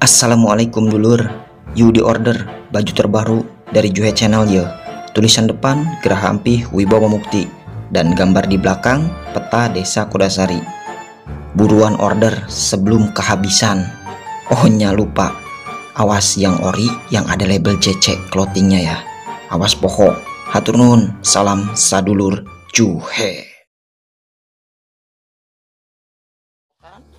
Assalamualaikum dulur. You di order baju terbaru dari Juhe Channel ya. Tulisan depan Geraha Ampih Wibawa Mukti dan gambar di belakang peta Desa Kodasari. Buruan order sebelum kehabisan. Oh nya lupa. Awas yang ori yang ada label CC clothingnya ya. Awas poho. Hatur nuhun. Salam sadulur Juhe.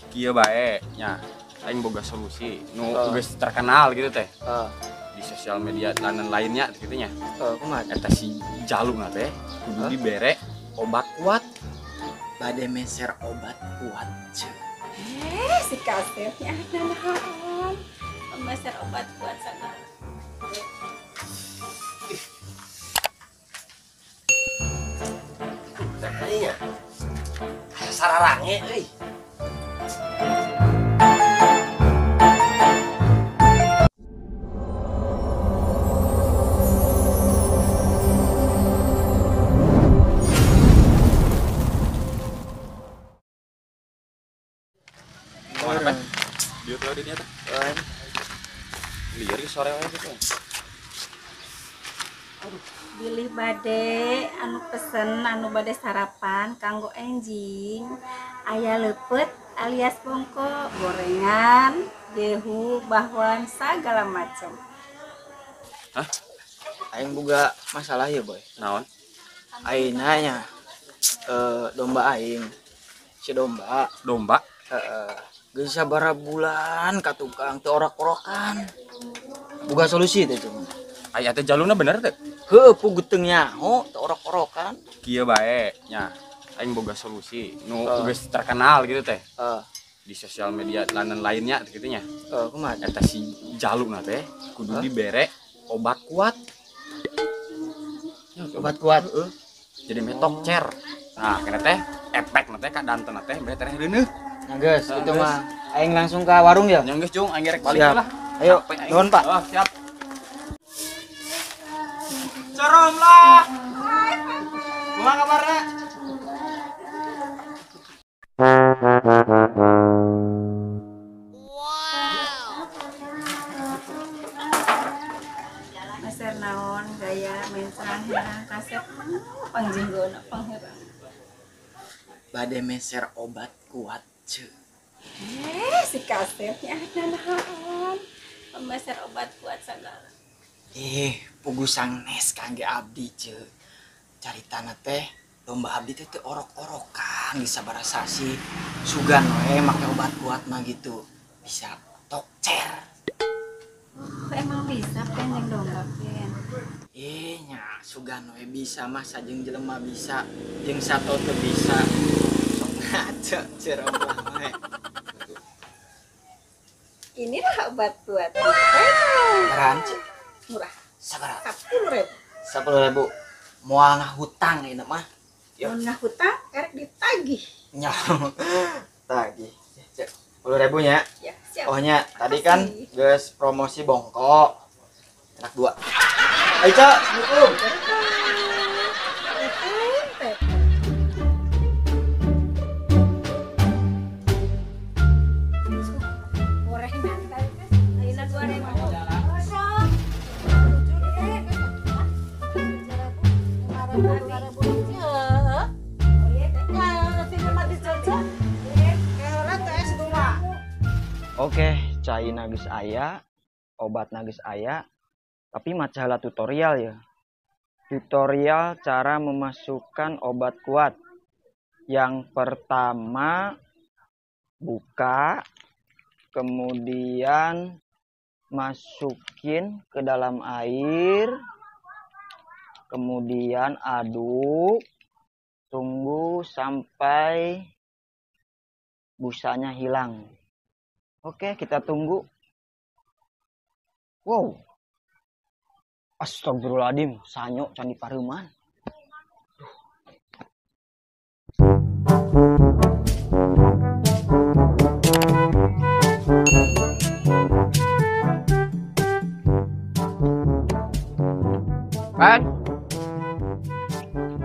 Kieu bae nya aing boga solusi nu geus terkenal gitu teh di sosial media dan lainnya gitu nya kumaha eta si jalung teh kudu dibere obat kuat bade meser obat kuat ce. Si kasepnya naon meser obat kuat sana. Kayaknya sararange euy. apa dia tuh di nyata liar ke sore wae gitu Bilih bade anu pesen anu bade sarapan kanggo enjing aya lepet alias bongko gorengan dehu bahwan segala macam. Aing boga masalah ya boy. naon Aina nya domba aing si domba geus sabaraha bulan ka tukang teu orok-orokan. Boga solusi teh cuman. aya teh jaluna bener teh Heuh pugeteung nyaho teu orok-orokan. kieu bae nya aing boga solusi nu geus terkenal gitu teh di sosial media dan lainnya gitu nya Kumaha eta si jalung teh kudu dibere obat kuat obat kuat. jadi metok cer nah kena teh efek teh ka danten teh bere tereh reuneuh Nah geus itu mah aing langsung ka warung ya. nya geus cung aing rek balik Siap. lah Ayo, Capek aing. nuhun, Pak. Oh, siap Cerom lah Kumaha kabarna? Meser naon gaya main serang-serang kasep pangjinggona pangherang. Bade meser obat kuat ce. Si kasepnya naon meser obat kuat segala. Pugu sangnes kangge abdi ce. Caritana teh domba abdi teh teu orok-orokan di sabaraha sasi. Sugan we make obat kuat mah gitu. Bisa tok cer. Emang bisa penjeng domba pen. Nya sugan we bisa mah sajeng jelema bisa. Jeung sato teu bisa. Sok ngaco cer we. Inilah obat kuat. Beran ce. Murah. Sabaraha? 10.000. 10.000. Moal ngahutang ieu mah. Mun ngahutang erek ditagih. Nya. Tagih. 10.000 nya. Ya, siap. Oh nya, tadi kan Makasih. geus promosi bongko. Enak 2. Ayo, Cak, Assalamualaikum. Gorengan tadi kan ayeuna 2.000. Oke, cai geus aya, obat geus aya, tapi masalah tutorial ya. Tutorial cara memasukkan obat kuat. Yang pertama buka, kemudian masukin ke dalam air, kemudian aduk, tunggu sampai busanya hilang. Oke, kita tunggu. Wow. Astagfirullahaladzim, sanyo candi pareuman.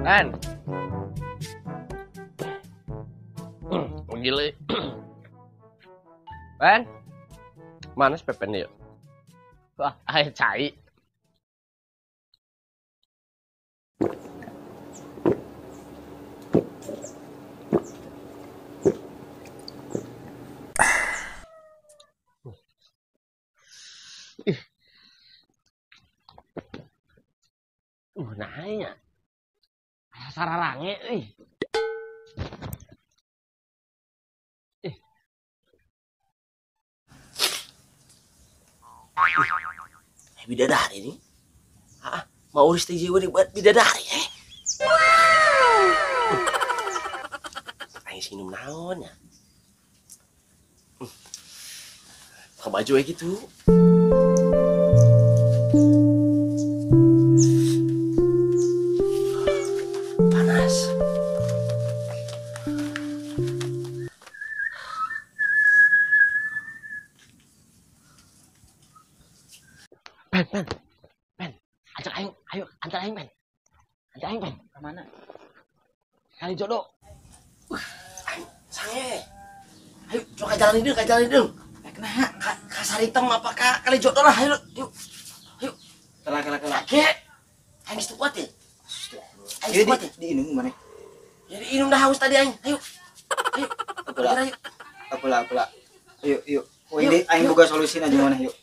Kan? Gile. Ben? Mana pepen ya? Wah, air cai. Nanya. Sararange euy. Bidadari ini. Mau urus teh jiwa buat bidadari Aing sinum naon ya? Pakai baju gitu. Panas. Ben, ajak aing, ayo, antar aing, Ben. Antar aing, Ben. Kemana? Kali jodoh. Aing, sange. Ayo, coba jalan dong. Nah, Kasar hitam apa kali jodoh lah, ayo, yuk. Ayo. kelak. Oke. Aing geus teu kuat ya. Aing Iya kuat ya. di inung mana? Jadi inum dah haus tadi aing. Ayo. Ayo. Apalah. Yuk. Oh, ini aing boga solusi aja mana yuk.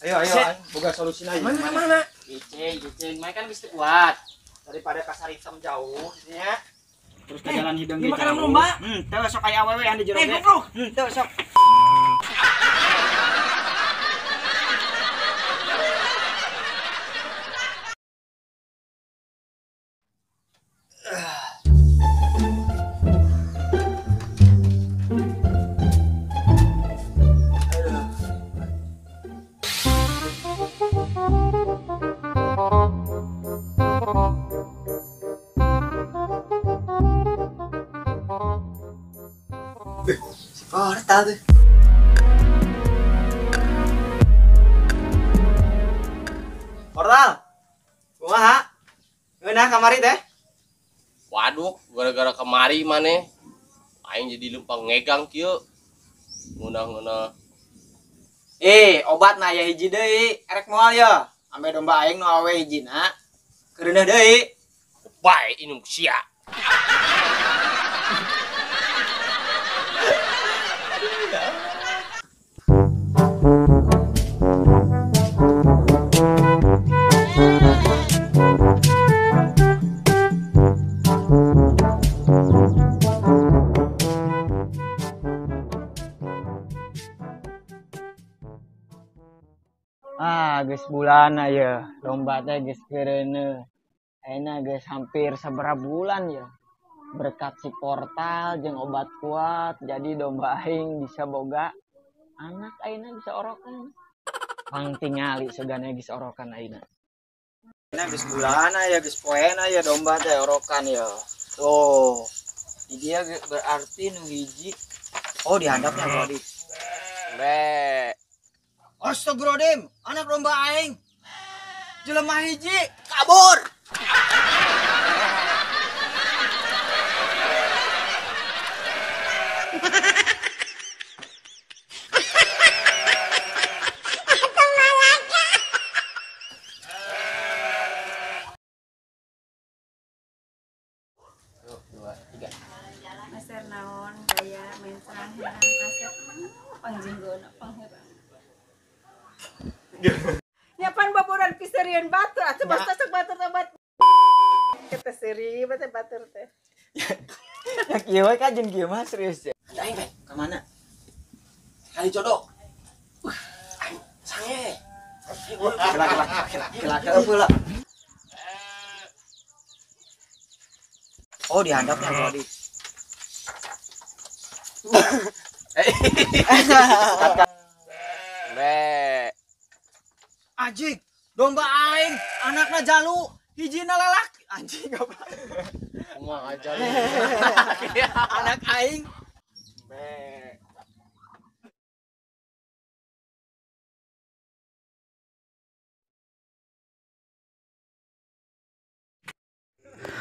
Ayo, aing boga solusi aja. Mana? Cicing, main kan bisa kuat. Daripada kasar hitam jauh, ya. Terus ke jalan hidung gitu. Makanan lomba. Teu sok aya awewe anu jero. Goblok. Teu sok. Oh, tahu tuh. Portal. Kumaha? Ngeunah kamari teh? Waduh, gara-gara kemari maneh aing jadi lempang ngegang kieu. Ngeunah. Obat na aya hiji deui, erek moal ya. Ame domba aing nu awe hijina. Kereuneuh deui. Bae inum sia. Geus bulan ya. Domba teh geus kereuneuh. Ayeuna geus hampir sabaraha bulan ya. Berkat si portal jeung obat kuat, jadi domba aing bisa boga anak ayeuna bisa orokan. Pang tingali sugana geus orokan ayeuna. Ayeuna geus bulan ya, geus poena ya domba teh orokan ya. Tuh. Di dia berarti nu hiji. Oh, di handapnya tadi. Be. Astagfirullahaladzim, anak domba aing. Jelema hiji kabur. Maser naon gaya main serang herang kaset pangjinggona pangherang. Nyapan baboran piserian batur atuh basta batur tabat. Kita seri batur teh. Ya kieu we ka jeung kieu mah serius ya. Aing, Ben. Ka mana? Kali jodoh. Aing, sange. Kelak pula. Oh, di handapnya tadi. Be. Anjing, domba aing, anakna jalu, hijina lalaki. Anjing apa? Kumaha aja. Anak aing. Be.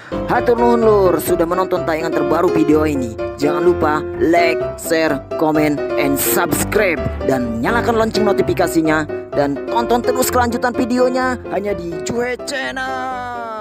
Hatur nuhun lur sudah menonton tayangan terbaru video ini. Jangan lupa like, share, komen, and subscribe. Dan nyalakan lonceng notifikasinya. Dan tonton terus kelanjutan videonya hanya di Cuek Channel.